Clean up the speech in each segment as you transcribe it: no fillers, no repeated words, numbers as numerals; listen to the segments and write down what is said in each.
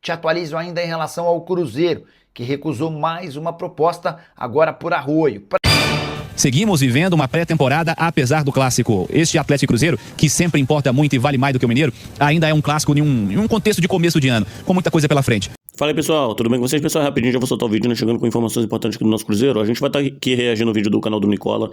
Te atualizo ainda em relação ao Cruzeiro, que recusou mais uma proposta, agora por Arroio. Seguimos vivendo uma pré-temporada apesar do clássico. Este Atlético e Cruzeiro, que sempre importa muito e vale mais do que o Mineiro, ainda é um clássico em um contexto de começo de ano, com muita coisa pela frente. Fala aí, pessoal, tudo bem com vocês? Pessoal, rapidinho já vou soltar o vídeo, né, chegando com informações importantes aqui do nosso Cruzeiro. A gente vai estar aqui reagindo ao vídeo do canal do Nicola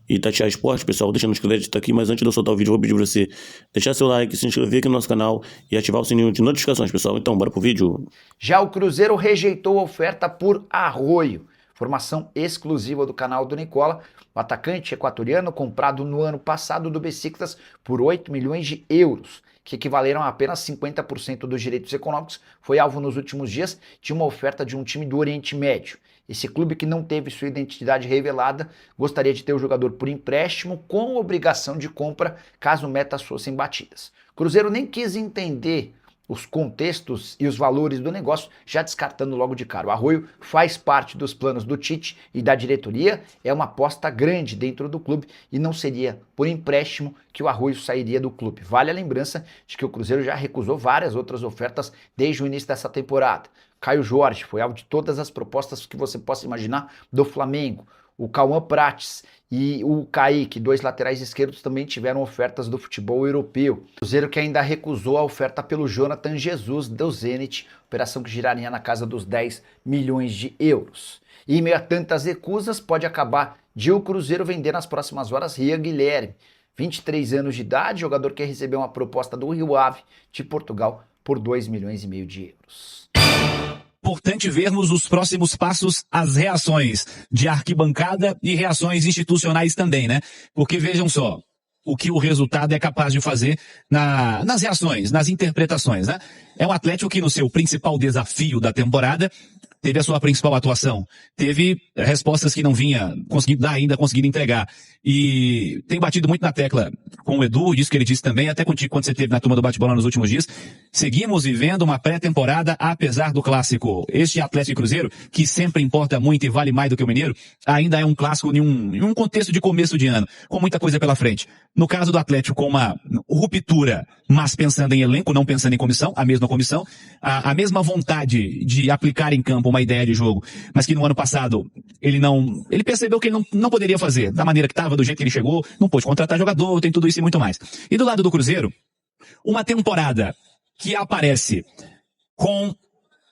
e Tatiá Esporte, pessoal, deixando os créditos aqui, mas antes de eu soltar o vídeo, eu vou pedir pra você deixar seu like, se inscrever aqui no nosso canal e ativar o sininho de notificações, pessoal. Então, bora pro vídeo. Já o Cruzeiro rejeitou a oferta por Arroio. Formação exclusiva do canal do Nicola. O atacante equatoriano, comprado no ano passado do Besiktas por 8 milhões de euros, que equivaleram a apenas 50% dos direitos econômicos, foi alvo nos últimos dias de uma oferta de um time do Oriente Médio. Esse clube, que não teve sua identidade revelada, gostaria de ter o jogador por empréstimo com obrigação de compra caso metas fossem batidas. Cruzeiro nem quis entender os contextos e os valores do negócio, já descartando logo de cara. O Arroio faz parte dos planos do Tite e da diretoria, é uma aposta grande dentro do clube e não seria por empréstimo que o Arroio sairia do clube. Vale a lembrança de que o Cruzeiro já recusou várias outras ofertas desde o início dessa temporada. Caio Jorge foi alvo de todas as propostas que você possa imaginar do Flamengo. O Cauã Prates e o Kaique, dois laterais esquerdos, também tiveram ofertas do futebol europeu. O Cruzeiro que ainda recusou a oferta pelo Jonathan Jesus do Zenit, operação que giraria na casa dos 10 milhões de euros. E em meio a tantas recusas, pode acabar de o Cruzeiro vender nas próximas horas Rian Guilherme, 23 anos de idade, jogador que recebeu uma proposta do Rio Ave de Portugal por 2 milhões e meio de euros. Importante vermos os próximos passos, as reações de arquibancada e reações institucionais também, né? Porque vejam só, o que o resultado é capaz de fazer nas reações, nas interpretações, né? É um Atlético que no seu principal desafio da temporada teve a sua principal atuação, teve respostas que não vinha conseguindo entregar. E tem batido muito na tecla com o Edu, isso que ele disse também, até contigo quando você esteve na turma do bate-bola nos últimos dias. Seguimos vivendo uma pré-temporada apesar do clássico. Este Atlético e Cruzeiro, que sempre importa muito e vale mais do que o Mineiro, ainda é um clássico em um contexto de começo de ano, com muita coisa pela frente. No caso do Atlético, com uma ruptura, mas pensando em elenco, não pensando em comissão, a mesma comissão, a mesma vontade de aplicar em campo uma ideia de jogo, mas que no ano passado ele percebeu que ele não poderia fazer da maneira que estava, do jeito que ele chegou, não pôde contratar jogador, tem tudo isso e muito mais. E do lado do Cruzeiro, uma temporada que aparece com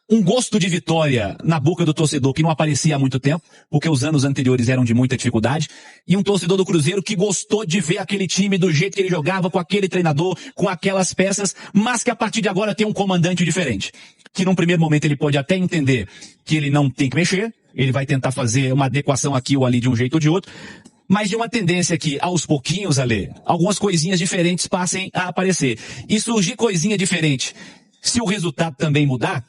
um gosto de vitória na boca do torcedor que não aparecia há muito tempo, porque os anos anteriores eram de muita dificuldade, e um torcedor do Cruzeiro que gostou de ver aquele time do jeito que ele jogava, com aquele treinador, com aquelas peças, mas que a partir de agora tem um comandante diferente. Que num primeiro momento ele pode até entender que ele não tem que mexer, ele vai tentar fazer uma adequação aqui ou ali de um jeito ou de outro, mas de uma tendência que, aos pouquinhos, Ale, algumas coisinhas diferentes passem a aparecer. E surgir coisinha diferente, se o resultado também mudar,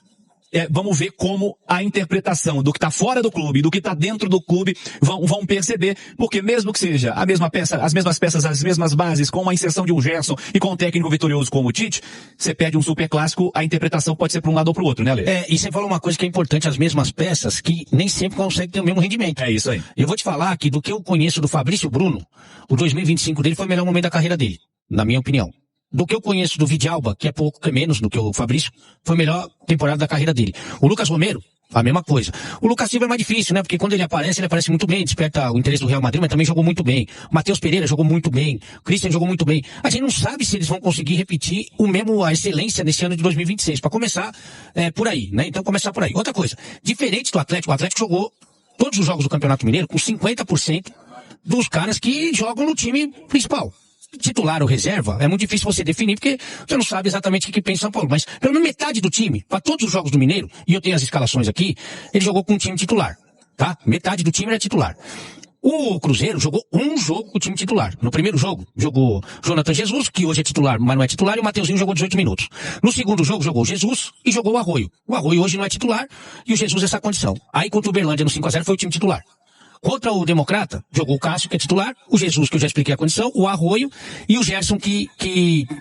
vamos ver como a interpretação do que está fora do clube e do que está dentro do clube vão perceber, porque mesmo que seja a mesma peça, as mesmas peças, as mesmas bases, com uma inserção de um Gerson e com um técnico vitorioso como o Tite, você perde um super clássico, a interpretação pode ser para um lado ou para o outro, né, Ale? E você falou uma coisa que é importante, as mesmas peças que nem sempre conseguem ter o mesmo rendimento. É isso aí. Eu vou te falar que do que eu conheço do Fabrício Bruno, o 2025 dele foi o melhor momento da carreira dele, na minha opinião. Do que eu conheço do Vidalba, que é pouco, que é menos do que o Fabrício, foi a melhor temporada da carreira dele. O Lucas Romero, a mesma coisa. O Lucas Silva é mais difícil, né? Porque quando ele aparece muito bem, desperta o interesse do Real Madrid, mas também jogou muito bem. O Matheus Pereira jogou muito bem. O Christian jogou muito bem. A gente não sabe se eles vão conseguir repetir a excelência nesse ano de 2026. Para começar por aí, né? Então começar por aí. Outra coisa, diferente do Atlético, o Atlético jogou todos os jogos do Campeonato Mineiro com 50% dos caras que jogam no time principal. Titular ou reserva, é muito difícil você definir, porque você não sabe exatamente o que pensa São Paulo, mas pelo menos metade do time, para todos os jogos do Mineiro, e eu tenho as escalações aqui, ele jogou com um time titular, tá? Metade do time era titular. O Cruzeiro jogou um jogo com o time titular. No primeiro jogo, jogou Jonathan Jesus, que hoje é titular, mas não é titular, e o Mateuzinho jogou 18 minutos. No segundo jogo, jogou Jesus e jogou o Arroio. O Arroio hoje não é titular, e o Jesus essa condição. Aí contra o Uberlândia no 5-0 foi o time titular. Contra o Democrata, jogou o Cássio, que é titular, o Jesus, que eu já expliquei a condição, o Arroio e o Gerson, que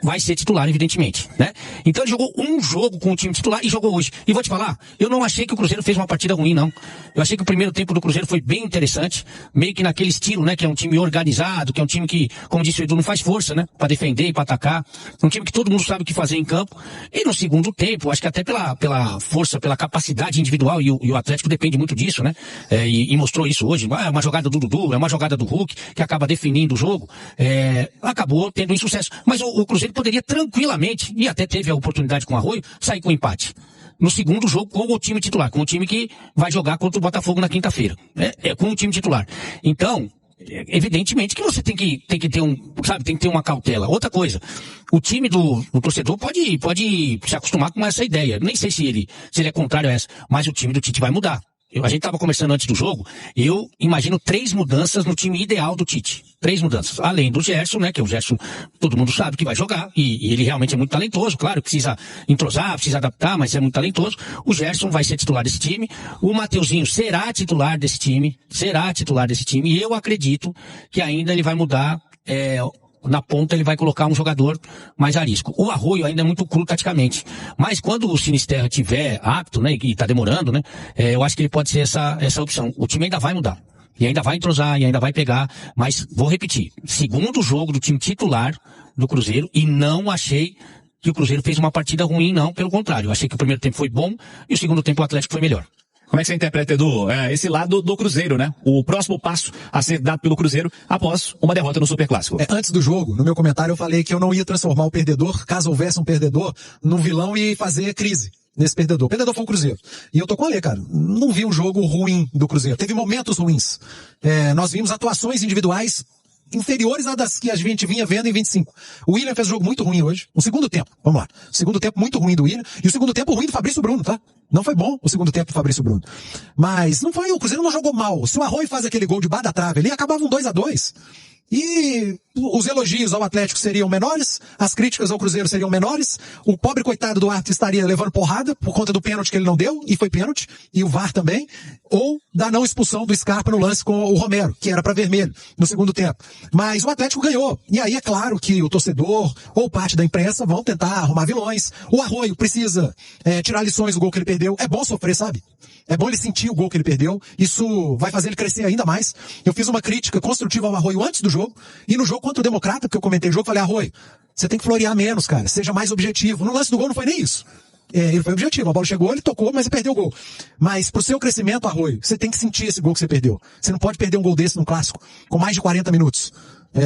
vai ser titular, evidentemente, né? Então ele jogou um jogo com o time titular e jogou hoje. E vou te falar, eu não achei que o Cruzeiro fez uma partida ruim, não. Eu achei que o primeiro tempo do Cruzeiro foi bem interessante, meio que naquele estilo, né? Que é um time organizado, que é um time que, como disse o Edu, não faz força, né? Pra defender e pra atacar. Um time que todo mundo sabe o que fazer em campo. E no segundo tempo, acho que até pela força, pela capacidade individual, e o Atlético depende muito disso, né? E mostrou isso hoje. É uma jogada do Dudu, é uma jogada do Hulk, que acaba definindo o jogo. Acabou tendo insucesso. Mas o Cruzeiro poderia tranquilamente, e até teve a oportunidade com o Arroio, sair com empate. No segundo jogo com o time titular, com o time que vai jogar contra o Botafogo na quinta-feira. Com o time titular. Então, evidentemente que você tem que ter tem que ter uma cautela. Outra coisa, o time do torcedor pode se acostumar com essa ideia. Nem sei se ele é contrário a essa, mas o time do Tite vai mudar. A gente estava conversando antes do jogo, eu imagino 3 mudanças no time ideal do Tite. 3 mudanças. Além do Gerson, né, que o Gerson todo mundo sabe que vai jogar, e ele realmente é muito talentoso, claro, precisa entrosar, precisa adaptar, mas é muito talentoso. O Gerson vai ser titular desse time, o Mateuzinho será titular desse time, e eu acredito que ainda ele vai mudar, na ponta ele vai colocar um jogador mais arisco. O Arroio ainda é muito cru taticamente. Mas quando o Sinisterra tiver apto, né, e tá demorando, né, eu acho que ele pode ser essa opção. O time ainda vai mudar. E ainda vai entrosar, e ainda vai pegar. Mas, vou repetir, segundo jogo do time titular do Cruzeiro, e não achei que o Cruzeiro fez uma partida ruim, não. Pelo contrário, eu achei que o primeiro tempo foi bom, e o segundo tempo o Atlético foi melhor. Como é que você interpreta, Edu, esse lado do Cruzeiro, né? O próximo passo a ser dado pelo Cruzeiro após uma derrota no Superclássico. Antes do jogo, no meu comentário, eu falei que eu não ia transformar o perdedor, caso houvesse um perdedor, num vilão e fazer crise nesse perdedor. O perdedor foi o Cruzeiro. E eu tô com a Lê, cara. Não vi um jogo ruim do Cruzeiro. Teve momentos ruins. Nós vimos atuações individuais inferiores a das que a gente vinha vendo em 25. O William fez um jogo muito ruim hoje. O segundo tempo, vamos lá. O segundo tempo muito ruim do William. E o segundo tempo ruim do Fabrício Bruno, tá? Não foi bom o segundo tempo do Fabrício Bruno. Mas não foi, o Cruzeiro não jogou mal. Se o Arroio faz aquele gol de bar da trave ali, acabava um 2-2. E os elogios ao Atlético seriam menores, as críticas ao Cruzeiro seriam menores, o pobre coitado do árbitro estaria levando porrada por conta do pênalti que ele não deu, e foi pênalti, e o VAR também, ou da não expulsão do Scarpa no lance com o Romero, que era para vermelho no segundo tempo. Mas o Atlético ganhou, e aí é claro que o torcedor ou parte da imprensa vão tentar arrumar vilões. O Arroio precisa tirar lições do gol que ele perdeu. É bom sofrer, sabe? É bom ele sentir o gol que ele perdeu. Isso vai fazer ele crescer ainda mais. Eu fiz uma crítica construtiva ao Arroio antes do jogo. E no jogo contra o Democrata, que eu comentei o jogo, falei, Arroio, você tem que florear menos, cara. Seja mais objetivo. No lance do gol não foi nem isso. Ele foi objetivo. A bola chegou, ele tocou, mas ele perdeu o gol. Mas pro seu crescimento, Arroio, você tem que sentir esse gol que você perdeu. Você não pode perder um gol desse num clássico, com mais de 40 minutos.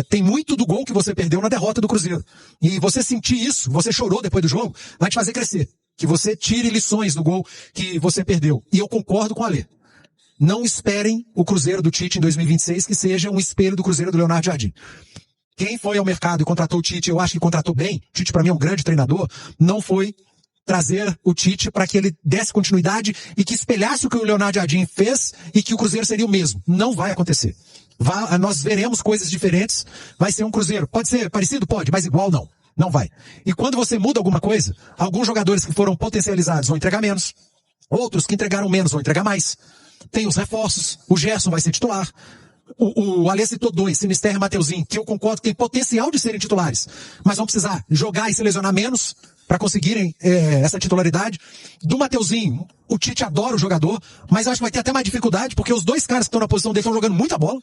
Tem muito do gol que você perdeu na derrota do Cruzeiro. E você sentir isso, você chorou depois do jogo, vai te fazer crescer. Que você tire lições do gol que você perdeu. E eu concordo com a Lê. Não esperem o Cruzeiro do Tite em 2026 que seja um espelho do Cruzeiro do Leonardo Jardim. Quem foi ao mercado e contratou o Tite, eu acho que contratou bem, o Tite para mim é um grande treinador, não foi trazer o Tite para que ele desse continuidade e que espelhasse o que o Leonardo Jardim fez e que o Cruzeiro seria o mesmo. Não vai acontecer. Nós veremos coisas diferentes, vai ser um Cruzeiro. Pode ser parecido? Pode, mas igual não. Não vai. E quando você muda alguma coisa, alguns jogadores que foram potencializados vão entregar menos, outros que entregaram menos vão entregar mais. Tem os reforços, o Gerson vai ser titular. O Alê citou 2, Sinisterra e Mateuzinho, que eu concordo que tem potencial de serem titulares, mas vão precisar jogar e se lesionar menos para conseguirem essa titularidade. Do Mateuzinho, o Tite adora o jogador, mas eu acho que vai ter até mais dificuldade, porque os 2 caras que estão na posição dele estão jogando muita bola,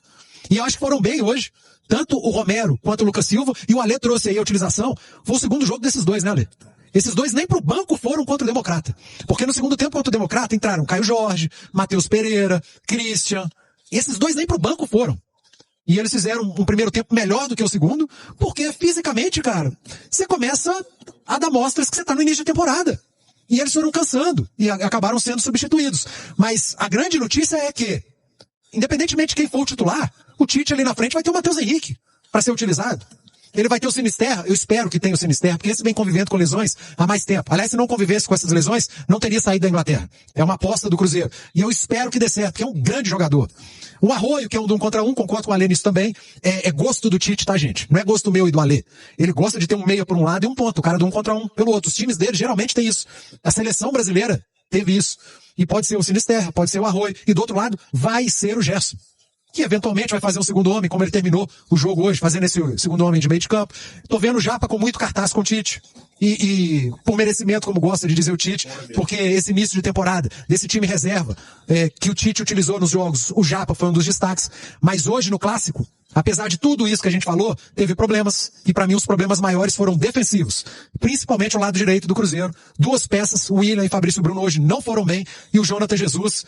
e eu acho que foram bem hoje, tanto o Romero quanto o Lucas Silva, e o Alê trouxe aí a utilização, foi o segundo jogo desses 2, né, Alê? Esses 2 nem pro banco foram contra o Democrata, porque no segundo tempo contra o Democrata entraram Caio Jorge, Matheus Pereira, Christian, esses 2 nem pro banco foram. E eles fizeram um primeiro tempo melhor do que o segundo, porque fisicamente, cara, você começa a dar mostras que você tá no início de temporada. E eles foram cansando e acabaram sendo substituídos. Mas a grande notícia é que, independentemente de quem for o titular, o Tite ali na frente vai ter o Matheus Henrique para ser utilizado. Ele vai ter o Sinisterra, eu espero que tenha o Sinisterra, porque esse vem convivendo com lesões há mais tempo. Aliás, se não convivesse com essas lesões, não teria saído da Inglaterra. É uma aposta do Cruzeiro. E eu espero que dê certo, porque é um grande jogador. O Arroio, que é um de 1 contra 1, concordo com o Alê nisso também, é gosto do Tite, tá, gente? Não é gosto meu e do Alê. Ele gosta de ter um meia por um lado e um ponto, o cara do 1 contra 1 pelo outro. Os times dele geralmente tem isso. A seleção brasileira teve isso. E pode ser o Sinisterra, pode ser o Arroio. E do outro lado, vai ser o Gerson. que eventualmente vai fazer um segundo homem, como ele terminou o jogo hoje, fazendo esse segundo homem de meio de campo. Tô vendo o Japa com muito cartaz com o Tite. E por merecimento, como gosta de dizer o Tite, porque esse início de temporada, desse time reserva, que o Tite utilizou nos jogos, o Japa foi um dos destaques. Mas hoje, no Clássico, apesar de tudo isso que a gente falou, teve problemas, e para mim os problemas maiores foram defensivos. Principalmente o lado direito do Cruzeiro. Duas peças, o William e Fabrício Bruno hoje não foram bem, e o Jonathan Jesus,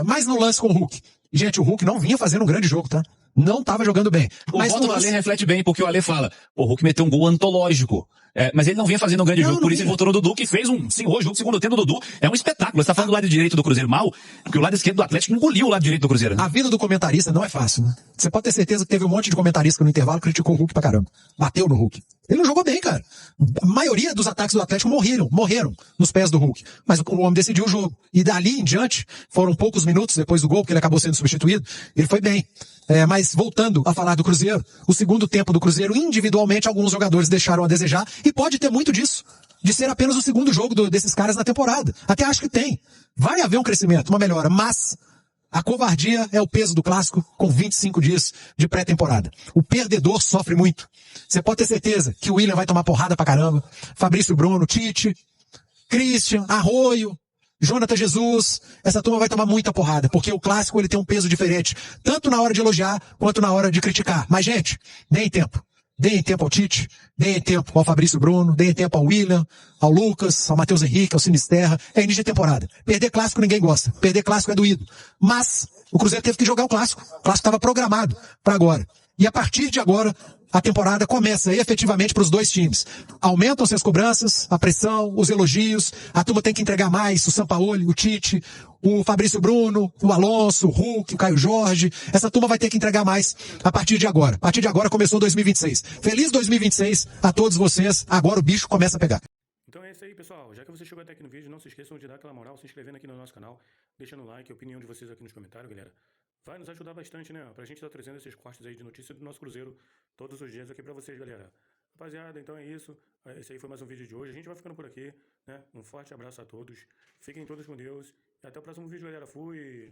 mais no lance com o Hulk. Gente, o Hulk não vinha fazendo um grande jogo, tá? Não tava jogando bem. O Mas voto no do lance... Ale reflete bem, porque o Ale fala, o Hulk meteu um gol antológico. Mas ele não vinha fazendo um grande jogo, por isso ele votou no Dudu, que fez sim, hoje o segundo tempo do Dudu é um espetáculo. Você tá falando do lado direito do Cruzeiro mal, porque o lado esquerdo do Atlético engoliu o lado direito do Cruzeiro. Né? A vida do comentarista não é fácil, né? Você pode ter certeza que teve um monte de comentarista que no intervalo criticou o Hulk pra caramba. Bateu no Hulk. Ele não jogou bem, cara. A maioria dos ataques do Atlético morreram nos pés do Hulk. Mas o homem decidiu o jogo. E dali em diante, foram poucos minutos depois do gol, porque ele acabou sendo substituído, ele foi bem. Mas voltando a falar do Cruzeiro, o segundo tempo do Cruzeiro, individualmente, alguns jogadores deixaram a desejar, e pode ter muito disso, de ser apenas o segundo jogo desses caras na temporada. Até acho que tem. Vai haver um crescimento, uma melhora, mas a covardia é o peso do Clássico com 25 dias de pré-temporada. O perdedor sofre muito. Você pode ter certeza que o William vai tomar porrada pra caramba, Fabrício Bruno, Tite, Christian, Arroio, Jonathan Jesus, essa turma vai tomar muita porrada, porque o Clássico ele tem um peso diferente, tanto na hora de elogiar, quanto na hora de criticar. Mas, gente, deem tempo. Deem tempo ao Tite, deem tempo ao Fabrício Bruno, deem tempo ao William, ao Lucas, ao Matheus Henrique, ao Sinisterra. É início de temporada. Perder Clássico ninguém gosta. Perder Clássico é doído. Mas o Cruzeiro teve que jogar o Clássico. O Clássico estava programado para agora. E a partir de agora, a temporada começa efetivamente para os dois times. Aumentam-se as cobranças, a pressão, os elogios, a turma tem que entregar mais, o Sampaoli, o Tite, o Fabrício Bruno, o Alonso, o Hulk, o Caio Jorge, essa turma vai ter que entregar mais a partir de agora. A partir de agora começou 2026. Feliz 2026 a todos vocês, agora o bicho começa a pegar. Então é isso aí, pessoal. Já que você chegou até aqui no vídeo, não se esqueçam de dar aquela moral, se inscrevendo aqui no nosso canal, deixando o like, a opinião de vocês aqui nos comentários, galera. Vai nos ajudar bastante, né? Pra gente estar trazendo esses cortes aí de notícia do nosso Cruzeiro todos os dias aqui pra vocês, galera. Rapaziada, então é isso. Esse aí foi mais um vídeo de hoje. A gente vai ficando por aqui, né? Um forte abraço a todos. Fiquem todos com Deus. E até o próximo vídeo, galera. Fui!